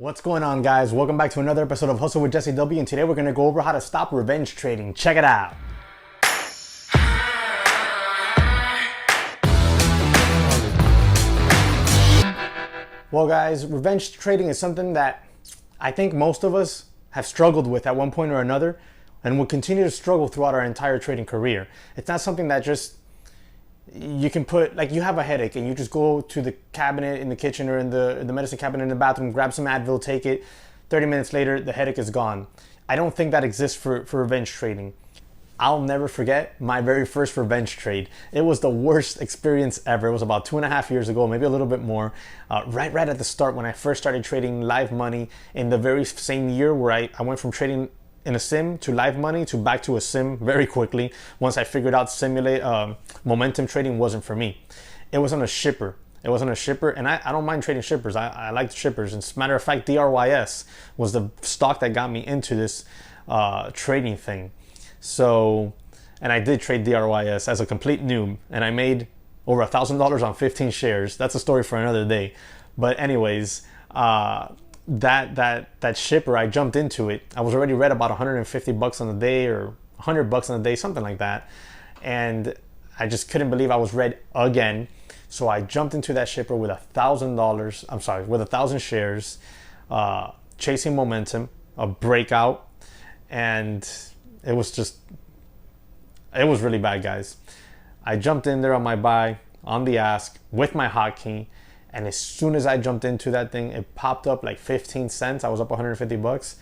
What's going on, guys? Welcome back to another episode of Hustle with JesseW, and today we're going to go over how to stop revenge trading. Check it out. Well, guys, revenge trading is something that I think most of us have struggled with at one point or another and will continue to struggle throughout our entire trading career. It's not something that just you can put, like, you have a headache and you just go to the cabinet in the kitchen or in the medicine cabinet in the bathroom, grab some Advil, take it. 30 minutes later, the headache is gone. I don't think that exists for revenge trading. I'll never forget my very first revenge trade. It was the worst experience ever. It was about 2.5 years ago, maybe a little bit more. Right at the start when I first started trading live money in the very same year where I went from trading in a sim to live money to back to a sim very quickly once I figured out momentum trading wasn't for me. It was on a shipper. And I don't mind trading shippers. I like shippers. As a matter of fact, DRYS was the stock that got me into this trading thing. So, and I did trade DRYS as a complete noob, and I made over $1,000 on 15 shares. That's a story for another day. But anyways, that shipper, I jumped into it. I was already read about 150 bucks on the day or 100 bucks on the day, something like that. And I just couldn't believe I was read again. So I jumped into that shipper with $1,000, with 1,000 shares, chasing momentum, a breakout. And it was really bad, guys. I jumped in there on my buy, on the ask, with my hotkey. And as soon as I jumped into that thing, it popped up like 15 cents. I was up 150 bucks.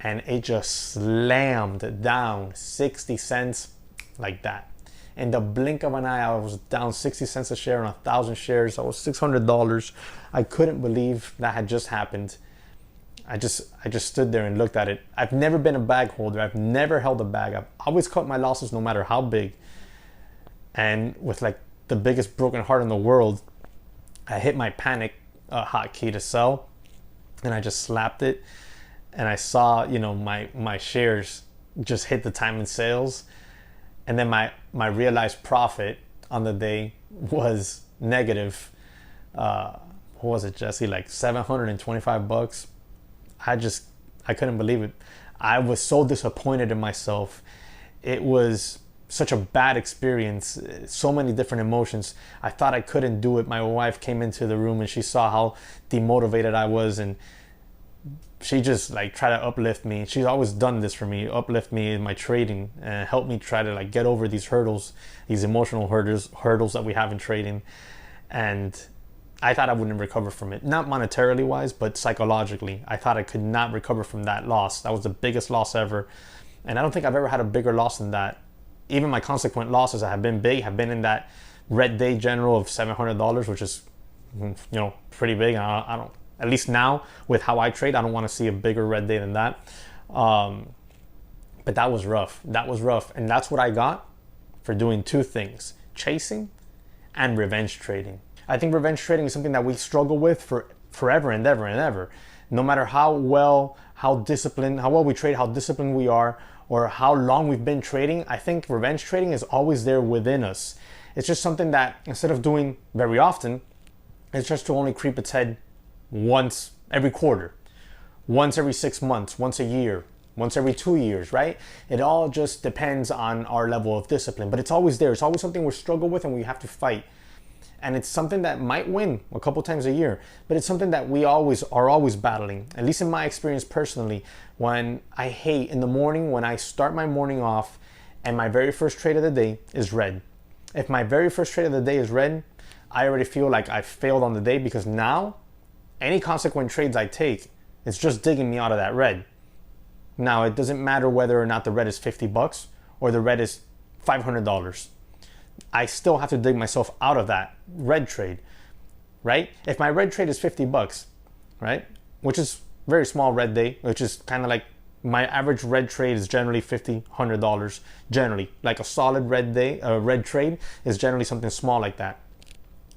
And it just slammed down 60 cents like that. In the blink of an eye, I was down 60 cents a share on 1,000 shares. I was $600. I couldn't believe that had just happened. I just stood there and looked at it. I've never been a bag holder. I've never held a bag. I've always cut my losses no matter how big. And with like the biggest broken heart in the world, I hit my panic hotkey to sell, and I just slapped it. And I saw, my shares just hit the time in sales. And then my realized profit on the day was negative. What was it, Jesse? Like 725 bucks. I couldn't believe it. I was so disappointed in myself. It was such a bad experience, so many different emotions. I thought I couldn't do it. My wife came into the room and she saw how demotivated I was, and she just like tried to uplift me. She's always done this for me, uplift me in my trading and help me try to like get over these hurdles, these emotional hurdles that we have in trading. And I thought I wouldn't recover from it, not monetarily wise, but psychologically. I thought I could not recover from that loss. That was the biggest loss ever. And I don't think I've ever had a bigger loss than that. Even my consequent losses that have been big have been in that red day general of $700, which is, pretty big. I don't, at least now with how I trade, I don't want to see a bigger red day than that. But that was rough. And that's what I got for doing two things: chasing and revenge trading. I think revenge trading is something that we struggle with for forever and ever and ever. No matter how well we trade, how disciplined we are, or how long we've been trading, I think revenge trading is always there within us. It's just something that instead of doing very often, it's just to only creep its head once every quarter, once every 6 months, once a year, once every 2 years, right? It all just depends on our level of discipline, but it's always there. It's always something we struggle with and we have to fight. And it's something that might win a couple times a year, but it's something that we are always battling. At least in my experience personally, when I hate in the morning, when I start my morning off and my very first trade of the day is red. If my very first trade of the day is red, I already feel like I failed on the day, because now any consequent trades I take, it's just digging me out of that red. Now, it doesn't matter whether or not the red is 50 bucks or the red is $500. I still have to dig myself out of that red trade, right? If my red trade is 50 bucks, right? Which is very small red day, which is kind of like my average red trade is generally $50, $100. Generally, like a solid red red trade is generally something small like that.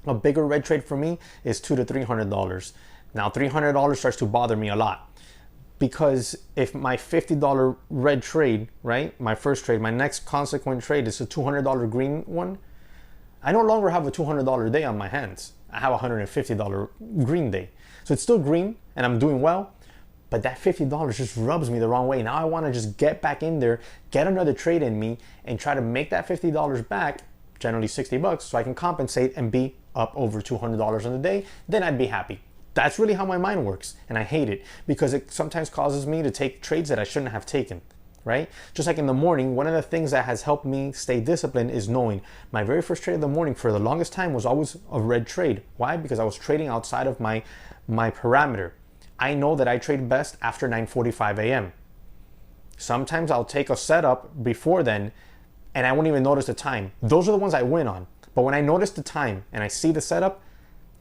A bigger red trade for me is $200 to $300. Now, $300 starts to bother me a lot, because if my $50 red trade, right, my first trade, my next consequent trade is a $200 green one, I no longer have a $200 day on my hands. I have a $150 green day. So it's still green and I'm doing well, but that $50 just rubs me the wrong way. Now I want to just get back in there, get another trade in me, and try to make that $50 back, generally 60 bucks, so I can compensate and be up over $200 on the day. Then I'd be happy. That's really how my mind works, and I hate it because it sometimes causes me to take trades that I shouldn't have taken, right? Just like in the morning, one of the things that has helped me stay disciplined is knowing my very first trade of the morning for the longest time was always a red trade. Why? Because I was trading outside of my parameter. I know that I trade best after 9:45 a.m. Sometimes I'll take a setup before then and I won't even notice the time. Those are the ones I win on. But when I notice the time and I see the setup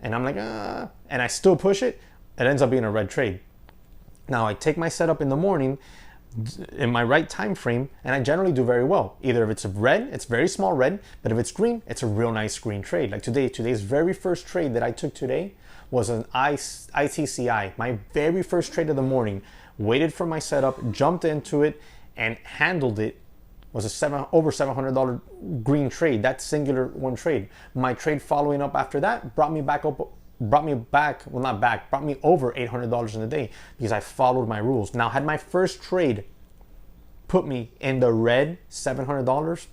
and I'm like, and I still push it, it ends up being a red trade. Now I take my setup in the morning in my right time frame and I generally do very well. Either if it's red, it's very small red, but if it's green, it's a real nice green trade. Like today's very first trade that I took today was an ITCI, my very first trade of the morning. Waited for my setup, jumped into it, and handled it. Was over $700 green trade, that singular one trade. My trade following up after that brought me over $800 in a day because I followed my rules. Now, had my first trade put me in the red, $700,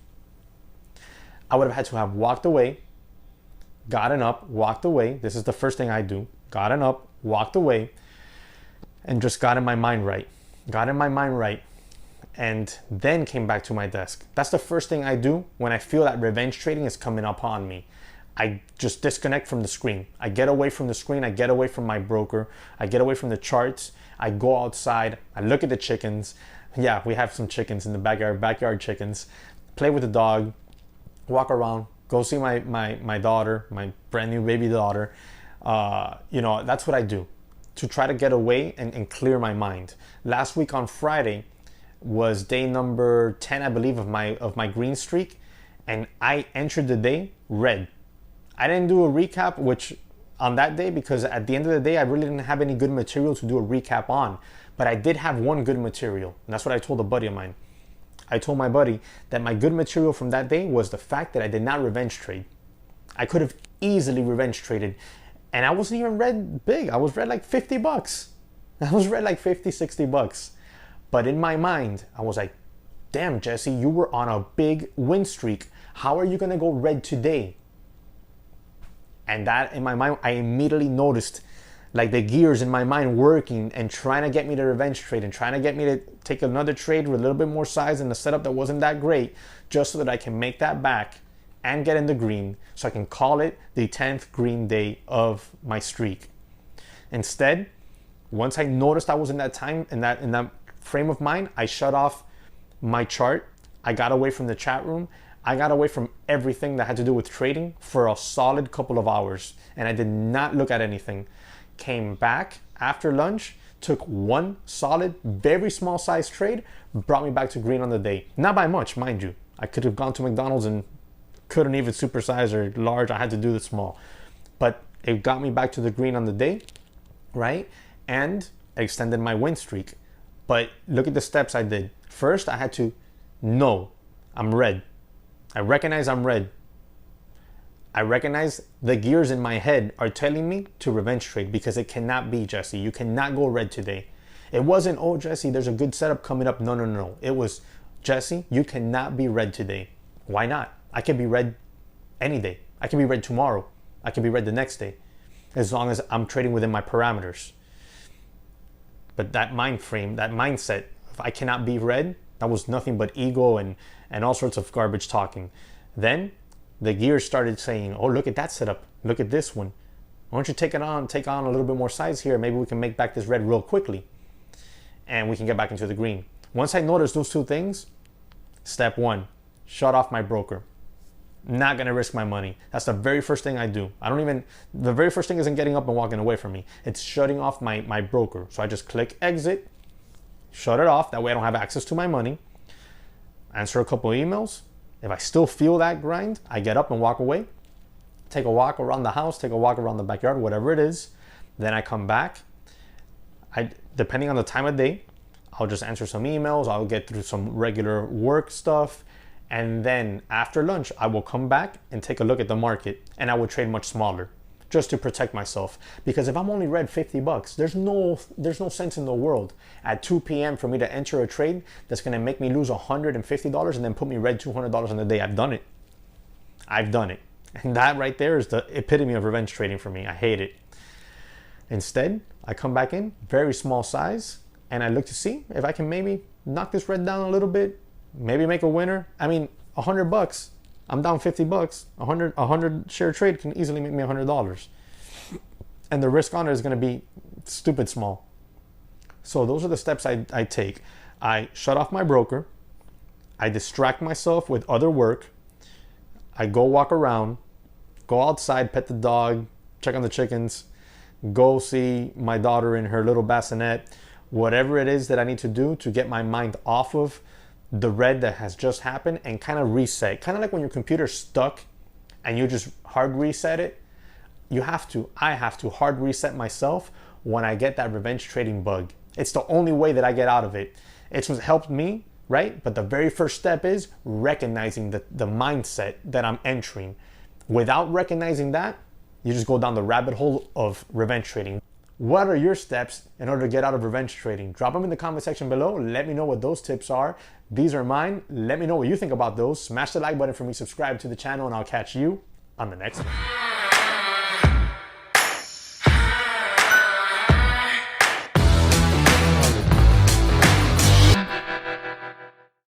I would have had to have walked away, gotten up, walked away. This is the first thing I do. Gotten up, walked away, and just got in my mind right. And then came back to my desk. That's the first thing I do when I feel that revenge trading is coming upon me. I just disconnect from the screen. I get away from the screen. I get away from my broker. I get away from the charts. I go outside. I look at the chickens. Yeah, we have some chickens in the backyard chickens. Play with the dog, walk around, go see my daughter, my brand new baby daughter. That's what I do to try to get away and clear my mind. Last week on Friday was day number 10, I believe, of my green streak, and I entered the day red. I didn't do a recap on that day because at the end of the day I really didn't have any good material to do a recap on, but I did have one good material, and that's what I told a buddy of mine. I told my buddy that my good material from that day was the fact that I did not revenge trade. I could have easily revenge traded, and I wasn't even red big. I was red like 50 bucks. I was red like 50, 60 bucks. But in my mind, I was like, damn, Jesse, you were on a big win streak. How are you going to go red today? And that in my mind, I immediately noticed like the gears in my mind working and trying to get me to revenge trade and trying to get me to take another trade with a little bit more size and a setup that wasn't that great, just so that I can make that back and get in the green so I can call it the 10th green day of my streak. Instead, once I noticed I was in that time, in that frame of mind, I shut off my chart. I got away from the chat room. I got away from everything that had to do with trading for a solid couple of hours, and I did not look at anything. Came back after lunch, took one solid, very small size trade, brought me back to green on the day. Not by much, mind you. I could have gone to McDonald's and couldn't even supersize or large. I had to do the small. But it got me back to the green on the day, right? And extended my win streak. But look at the steps I did. First, I had to know I'm red. I recognize I'm red. I recognize the gears in my head are telling me to revenge trade because it cannot be, Jesse. You cannot go red today. It wasn't, oh, Jesse, there's a good setup coming up. No. It was, Jesse, you cannot be red today. Why not? I can be red any day. I can be red tomorrow. I can be red the next day, as long as I'm trading within my parameters. But that mind frame, that mindset, if I cannot be red, that was nothing but ego and all sorts of garbage talking. Then the gears started saying, oh, look at that setup. Look at this one. Why don't you take on a little bit more size here? Maybe we can make back this red real quickly and we can get back into the green. Once I noticed those two things, step one, shut off my broker. Not gonna risk my money. That's the very first thing I do. The very first thing isn't getting up and walking away from me. It's shutting off my broker. So I just click exit, shut it off. That way I don't have access to my money. Answer a couple emails. If I still feel that grind, I get up and walk away. Take a walk around the house, take a walk around the backyard, whatever it is. Then I come back. Depending on the time of day, I'll just answer some emails. I'll get through some regular work stuff. And then after lunch, I will come back and take a look at the market and I will trade much smaller. just to protect myself. Because if I'm only red 50 bucks, there's no sense in the world at 2 p.m. for me to enter a trade that's gonna make me lose $150 and then put me red $200 on the day. I've done it. I've done it. And that right there is the epitome of revenge trading for me. I hate it. Instead, I come back in, very small size, and I look to see if I can maybe knock this red down a little bit, maybe make a winner. I mean, 100 bucks. I'm down 50 bucks. A 100 share trade can easily make me $100. And the risk on it is going to be stupid small. So those are the steps I take. I shut off my broker. I distract myself with other work. I go walk around, go outside, pet the dog, check on the chickens, go see my daughter in her little bassinet, whatever it is that I need to do to get my mind off of the red that has just happened and kind of reset. Kind of like when your computer's stuck and you just hard reset it. I have to hard reset myself when I get that revenge trading bug. It's the only way that I get out of it. It's what helped me, right? But the very first step is recognizing the mindset that I'm entering. Without recognizing that, you just go down the rabbit hole of revenge trading. What are your steps in order to get out of revenge trading? Drop them in the comment section below. Let me know what those tips are. These are mine. Let me know what you think about those. Smash the like button for me, subscribe to the channel, and I'll catch you on the next one.